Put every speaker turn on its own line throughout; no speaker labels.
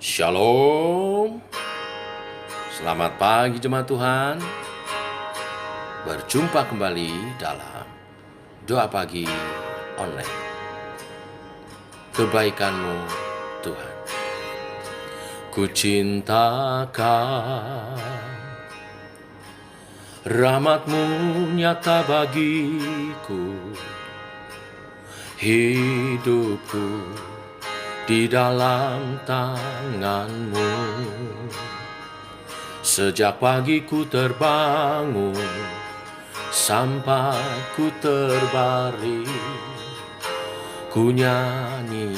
Shalom, selamat pagi jemaat Tuhan. Berjumpa kembali dalam doa pagi online. Kebaikan-Mu Tuhan, ku cintakan. Rahmat-Mu nyata bagiku, hidupku di dalam tangan-Mu. Sejak pagi ku terbangun sampai ku terbaring, ku nyanyi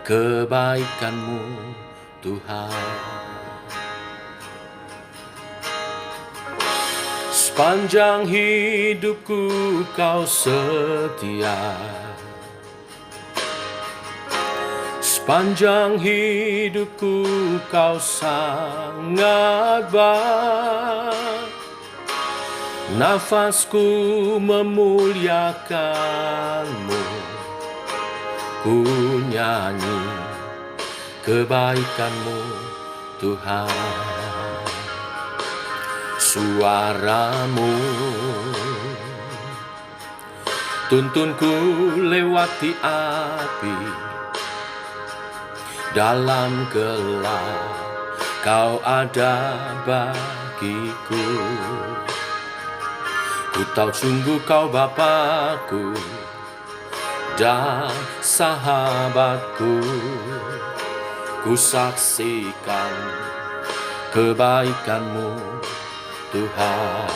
kebaikan-Mu Tuhan. Sepanjang hidupku Kau setia, sepanjang hidupku Kau sangat baik. Nafasku memuliakan-Mu, ku nyanyi kebaikan-Mu Tuhan. Suara-Mu tuntunku lewati api, dalam gelap Kau ada bagiku. Ku tahu sungguh Kau Bapa-Ku dan sahabatku. Ku saksikan kebaikan-Mu Tuhan.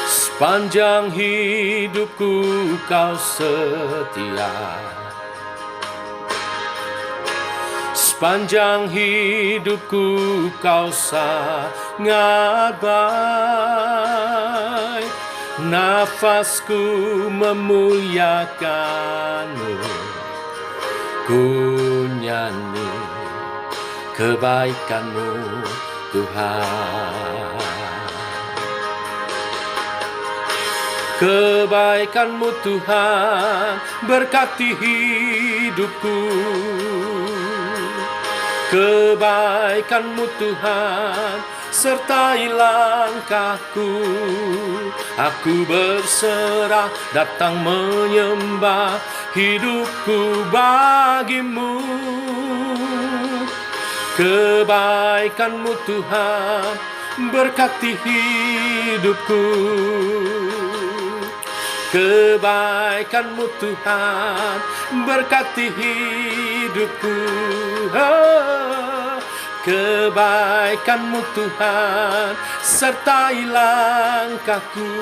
Sepanjang hidupku Kau setia, sepanjang hidupku Kau sangat baik. Nafasku memuliakan-Mu, ku nyanyi kebaikan-Mu Tuhan. Kebaikan-Mu Tuhan berkati hidupku, kebaikan-Mu Tuhan sertai langkahku. Aku berserah datang menyembah, hidupku bagi-Mu. Kebaikan-Mu Tuhan berkati hidupku, kebaikan-Mu Tuhan berkati hidupku. Oh, kebaikan-Mu Tuhan sertai langkahku.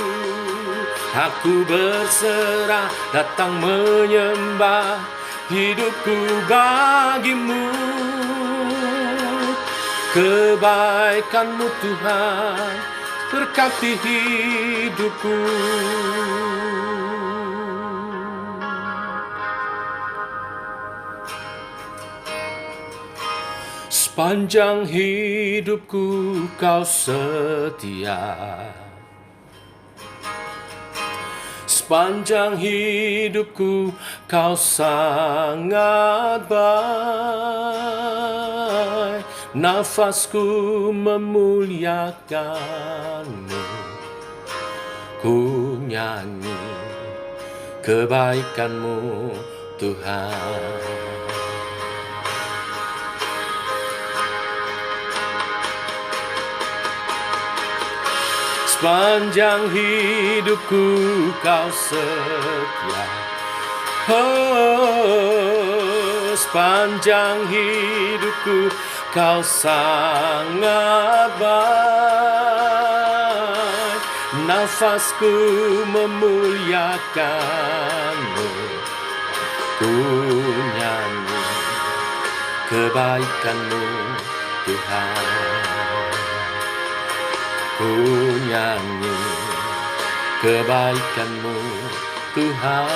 Aku berserah datang menyembah, hidupku bagi-Mu. Kebaikan-Mu Tuhan berkati hidupku. Sepanjang hidupku Kau setia, sepanjang hidupku Kau sangat baik. Nafasku memuliakan-Mu, ku nyanyi kebaikan-Mu Tuhan. Sepanjang hidupku Kau setia, oh, sepanjang hidupku Kau sangat baik. Nafasku memuliakan-Mu, ku nyanyi kebaikan-Mu Tuhan. Ku nyanyi kebaikan-Mu Tuhan.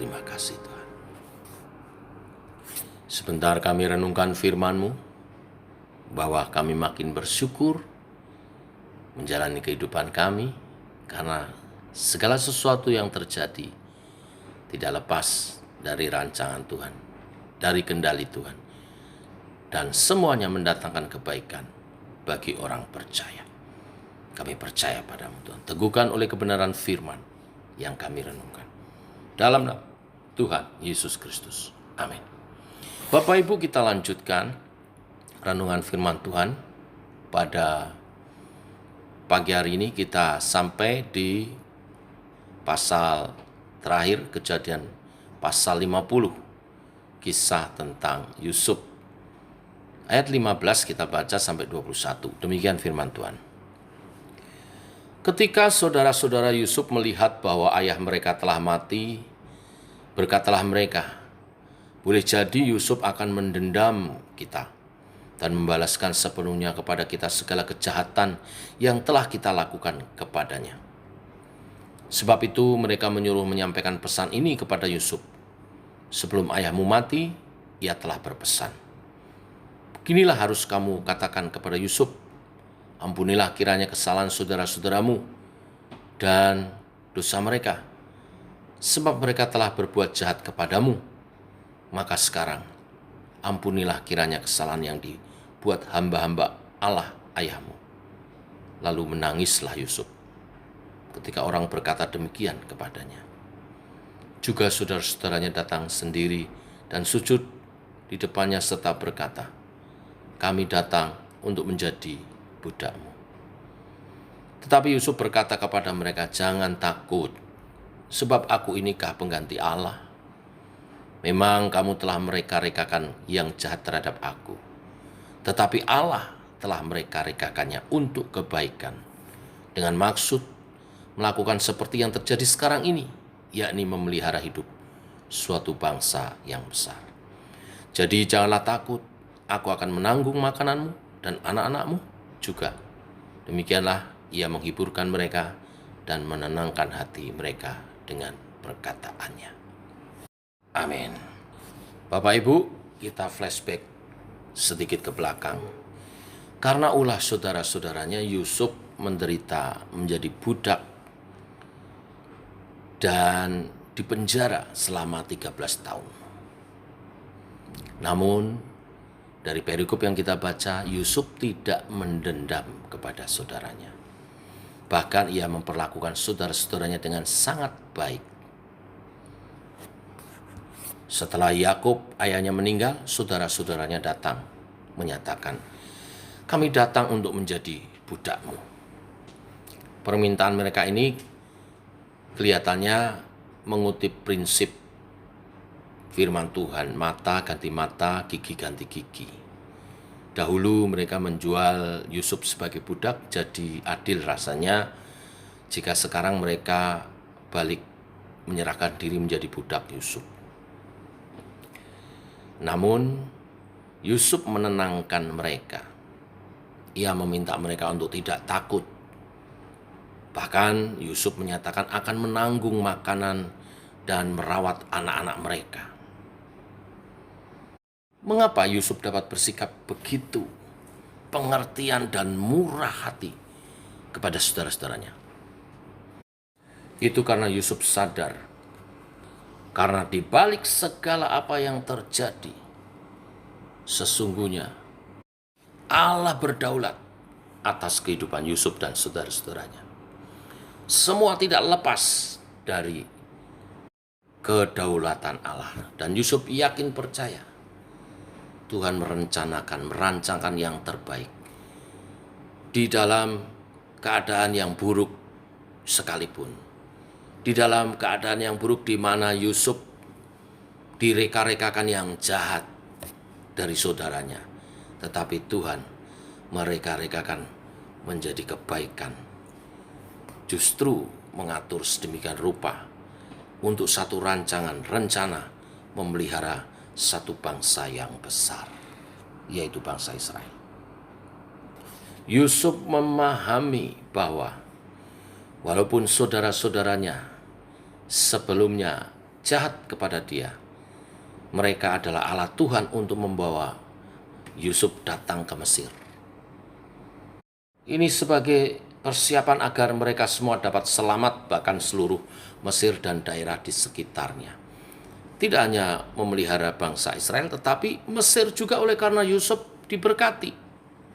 Terima kasih Tuhan. Sebentar kami renungkan firman-Mu, bahwa kami makin bersyukur menjalani kehidupan kami, karena segala sesuatu yang terjadi tidak lepas dari rancangan Tuhan, dari kendali Tuhan, dan semuanya mendatangkan kebaikan bagi orang percaya. Kami percaya padamu Tuhan. Teguhkan oleh kebenaran firman yang kami renungkan. Dalam nama Tuhan Yesus Kristus. Amin. Bapak Ibu, kita lanjutkan renungan firman Tuhan. Pada pagi hari ini kita sampai di pasal terakhir, Kejadian pasal 50. Kisah tentang Yusuf. Ayat 15 kita baca sampai 21. Demikian firman Tuhan. Ketika saudara-saudara Yusuf melihat bahwa ayah mereka telah mati, berkatalah mereka, boleh jadi Yusuf akan mendendam kita dan membalaskan sepenuhnya kepada kita segala kejahatan yang telah kita lakukan kepadanya. Sebab itu mereka menyuruh menyampaikan pesan ini kepada Yusuf. Sebelum ayahmu mati, ia telah berpesan. Beginilah harus kamu katakan kepada Yusuf, ampunilah kiranya kesalahan saudara-saudaramu dan dosa mereka, sebab mereka telah berbuat jahat kepadamu. Maka sekarang, ampunilah kiranya kesalahan yang dibuat hamba-hamba Allah ayahmu. Lalu menangislah Yusuf ketika orang berkata demikian kepadanya. Juga saudara-saudaranya datang sendiri dan sujud di depannya serta berkata, kami datang untuk menjadi budakmu. Tetapi Yusuf berkata kepada mereka, jangan takut, sebab aku inikah pengganti Allah. Memang kamu telah mereka-rekakan yang jahat terhadap aku, tetapi Allah telah mereka-rekakannya untuk kebaikan, dengan maksud melakukan seperti yang terjadi sekarang ini, yakni memelihara hidup suatu bangsa yang besar. Jadi janganlah takut, aku akan menanggung makananmu dan anak-anakmu juga. Demikianlah ia menghiburkan mereka dan menenangkan hati mereka dengan perkataannya. Amin. Bapak Ibu, kita flashback sedikit ke belakang. Karena ulah saudara-saudaranya, Yusuf menderita menjadi budak dan dipenjara selama 13 tahun. Namun, dari perikop yang kita baca, Yusuf tidak mendendam kepada saudaranya. Bahkan ia memperlakukan saudara-saudaranya dengan sangat baik. Setelah Yakub ayahnya meninggal, saudara-saudaranya datang menyatakan, kami datang untuk menjadi budakmu. Permintaan mereka ini kelihatannya mengutip prinsip firman Tuhan, mata ganti mata, gigi ganti gigi. Dahulu mereka menjual Yusuf sebagai budak, jadi adil rasanya jika sekarang mereka balik menyerahkan diri menjadi budak Yusuf. Namun Yusuf menenangkan mereka. Ia meminta mereka untuk tidak takut. Bahkan Yusuf menyatakan akan menanggung makanan dan merawat anak-anak mereka. Mengapa Yusuf dapat bersikap begitu pengertian dan murah hati kepada saudara-saudaranya? Itu karena Yusuf sadar, karena di balik segala apa yang terjadi, sesungguhnya Allah berdaulat atas kehidupan Yusuf dan saudara-saudaranya. Semua tidak lepas dari kedaulatan Allah. Dan Yusuf yakin percaya Tuhan merancangkan yang terbaik. Di dalam keadaan yang buruk sekalipun. Di dalam keadaan yang buruk di mana Yusuf direka-rekakan yang jahat dari saudaranya. Tetapi Tuhan mereka-rekakan menjadi kebaikan. Justru mengatur sedemikian rupa untuk satu rencana memelihara satu bangsa yang besar, yaitu bangsa Israel. Yusuf memahami bahwa walaupun saudara-saudaranya sebelumnya jahat kepada dia, mereka adalah alat Tuhan untuk membawa Yusuf datang ke Mesir. Ini sebagai persiapan agar mereka semua dapat selamat, bahkan seluruh Mesir dan daerah di sekitarnya. Tidak hanya memelihara bangsa Israel, tetapi Mesir juga oleh karena Yusuf diberkati,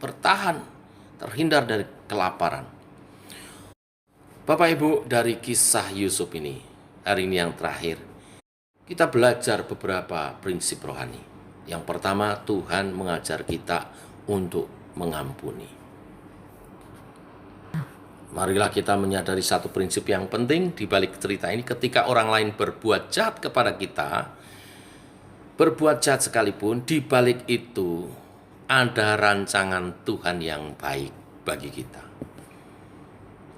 bertahan, terhindar dari kelaparan. Bapak Ibu, dari kisah Yusuf ini, hari ini yang terakhir, kita belajar beberapa prinsip rohani. Yang pertama, Tuhan mengajar kita untuk mengampuni. Marilah kita menyadari satu prinsip yang penting di balik cerita ini. Ketika orang lain berbuat jahat kepada kita, berbuat jahat sekalipun, di balik itu ada rancangan Tuhan yang baik bagi kita,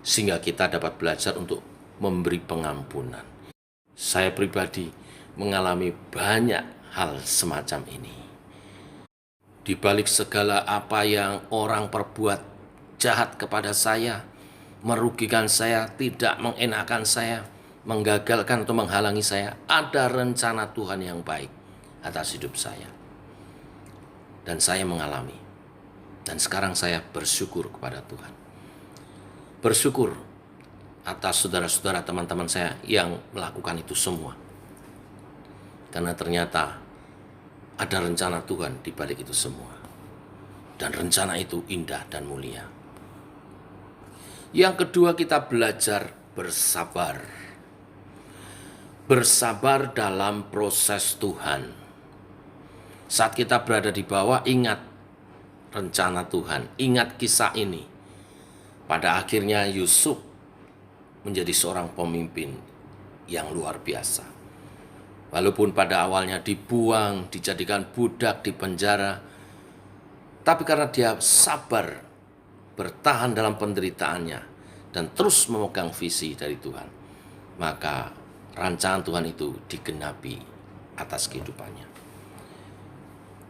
sehingga kita dapat belajar untuk memberi pengampunan. Saya pribadi mengalami banyak hal semacam ini. Di balik segala apa yang orang perbuat jahat kepada saya, merugikan saya, tidak mengenakan saya, menggagalkan atau menghalangi saya, ada rencana Tuhan yang baik atas hidup saya. Dan saya mengalami. Dan sekarang saya bersyukur kepada Tuhan. Bersyukur atas saudara-saudara, teman-teman saya yang melakukan itu semua. Karena ternyata ada rencana Tuhan di balik itu semua. Dan rencana itu indah dan mulia. Yang kedua, kita belajar bersabar. Bersabar dalam proses Tuhan. Saat kita berada di bawah, ingat rencana Tuhan, ingat kisah ini. Pada akhirnya Yusuf menjadi seorang pemimpin yang luar biasa. Walaupun pada awalnya dibuang, dijadikan budak di penjara, tapi karena dia sabar, bertahan dalam penderitaannya, dan terus memegang visi dari Tuhan, maka rancangan Tuhan itu digenapi atas kehidupannya.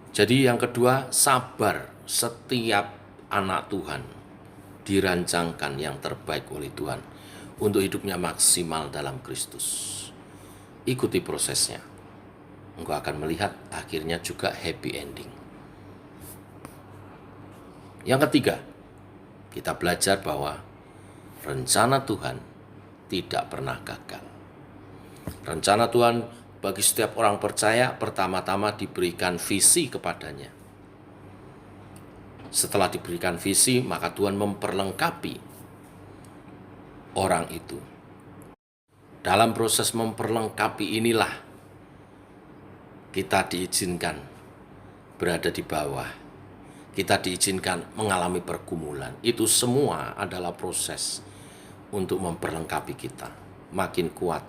Jadi yang kedua, sabar. Setiap anak Tuhan dirancangkan yang terbaik oleh Tuhan untuk hidupnya maksimal dalam Kristus. Ikuti prosesnya. Engkau akan melihat akhirnya juga happy ending. Yang ketiga, kita belajar bahwa rencana Tuhan tidak pernah gagal. Rencana Tuhan bagi setiap orang percaya pertama-tama diberikan visi kepadanya. Setelah diberikan visi, maka Tuhan memperlengkapi orang itu. Dalam proses memperlengkapi inilah kita diizinkan berada di bawah. Kita diizinkan mengalami pergumulan. Itu semua adalah proses untuk memperlengkapi kita. Makin kuat,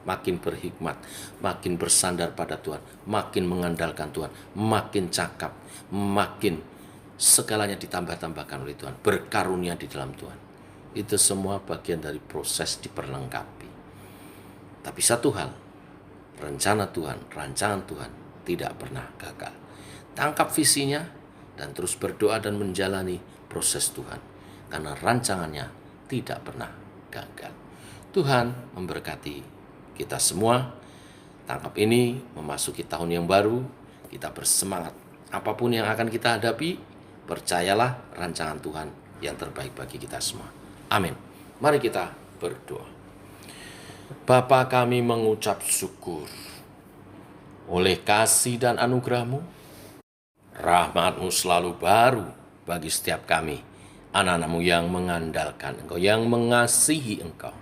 makin berhikmat, makin bersandar pada Tuhan, makin mengandalkan Tuhan, makin cakap, makin segalanya ditambah-tambahkan oleh Tuhan, berkarunia di dalam Tuhan. Itu semua bagian dari proses diperlengkapi. Tapi satu hal, rencana Tuhan, rancangan Tuhan tidak pernah gagal. Tangkap visinya dan terus berdoa dan menjalani proses Tuhan, karena rancangannya tidak pernah gagal. Tuhan memberkati kita semua. Tangkap ini, memasuki tahun yang baru, kita bersemangat. Apapun yang akan kita hadapi, percayalah rancangan Tuhan yang terbaik bagi kita semua. Amin. Mari kita berdoa. Bapa, kami mengucap syukur oleh kasih dan anugerah-Mu. Rahmat-Mu selalu baru bagi setiap kami, anak-anak-Mu yang mengandalkan Engkau, yang mengasihi Engkau.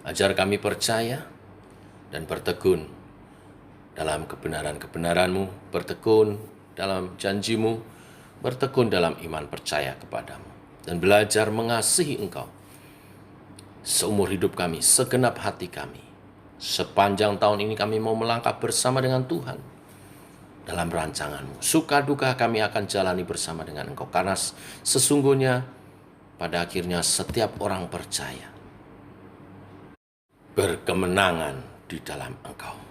Ajar kami percaya dan bertekun dalam kebenaran-kebenaran-Mu, bertekun dalam janji-Mu, bertekun dalam iman percaya kepadamu, dan belajar mengasihi Engkau seumur hidup kami, segenap hati kami. Sepanjang tahun ini kami mau melangkah bersama dengan Tuhan dalam rancangan-Mu. Suka duka kami akan jalani bersama dengan Engkau, karena sesungguhnya pada akhirnya setiap orang percaya berkemenangan di dalam Engkau.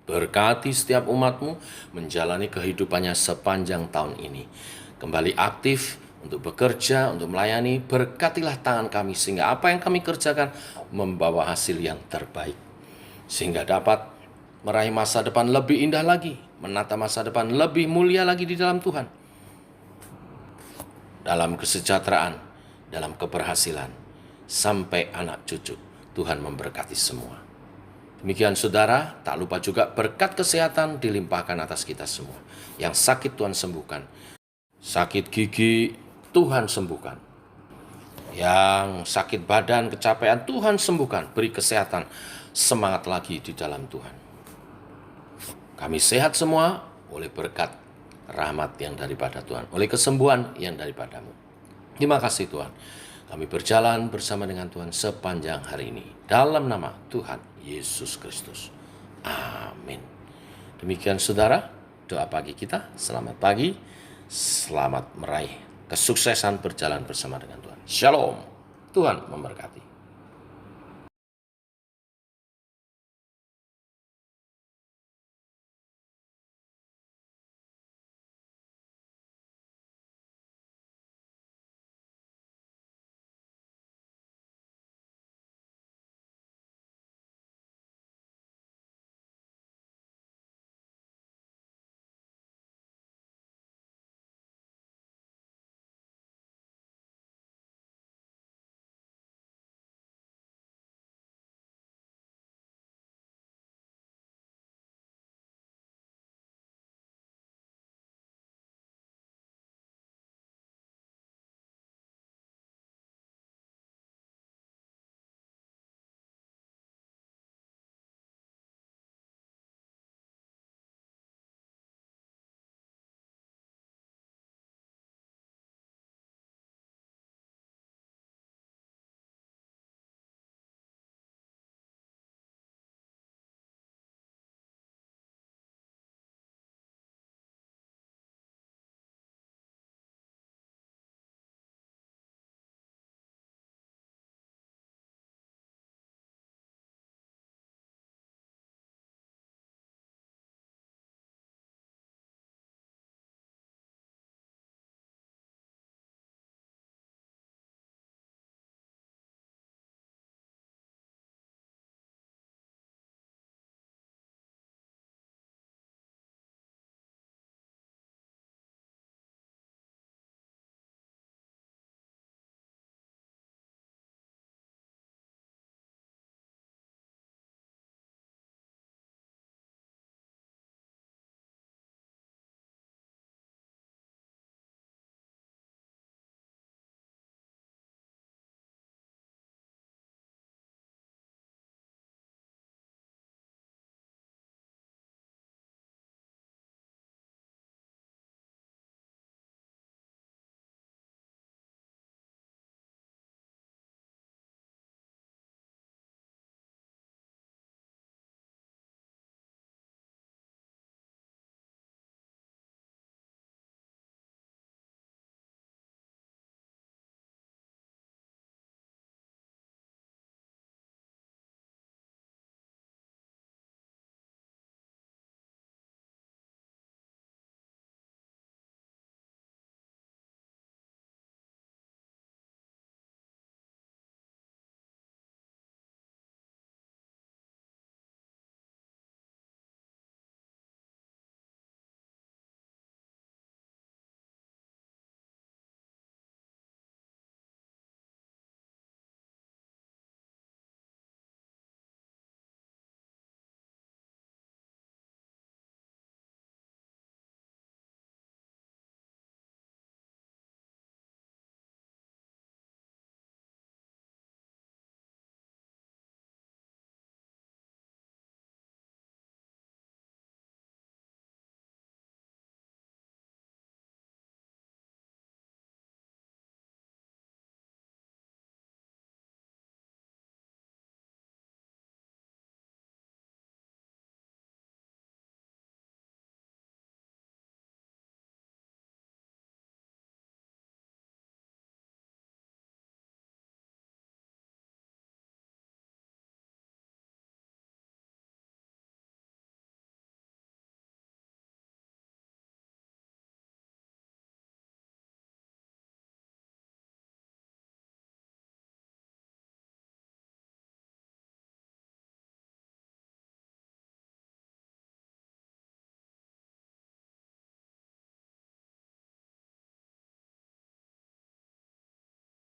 Berkati setiap umat-Mu menjalani kehidupannya sepanjang tahun ini, kembali aktif untuk bekerja, untuk melayani. Berkatilah tangan kami sehingga apa yang kami kerjakan membawa hasil yang terbaik. Sehingga dapat meraih masa depan lebih indah lagi, menata masa depan lebih mulia lagi di dalam Tuhan. Dalam kesejahteraan, dalam keberhasilan, sampai anak cucu. Tuhan memberkati semua. Demikian saudara, tak lupa juga berkat kesehatan dilimpahkan atas kita semua. Yang sakit Tuhan sembuhkan. Sakit gigi Tuhan sembuhkan. Yang sakit badan, kecapean Tuhan sembuhkan. Beri kesehatan, semangat lagi di dalam Tuhan. Kami sehat semua oleh berkat rahmat yang daripada Tuhan. Oleh kesembuhan yang daripadamu. Terima kasih Tuhan. Kami berjalan bersama dengan Tuhan sepanjang hari ini. Dalam nama Tuhan Yesus Kristus. Amin. Demikian saudara, doa pagi kita. Selamat pagi. Selamat meraih kesuksesan berjalan bersama dengan Tuhan. Shalom. Tuhan memberkati.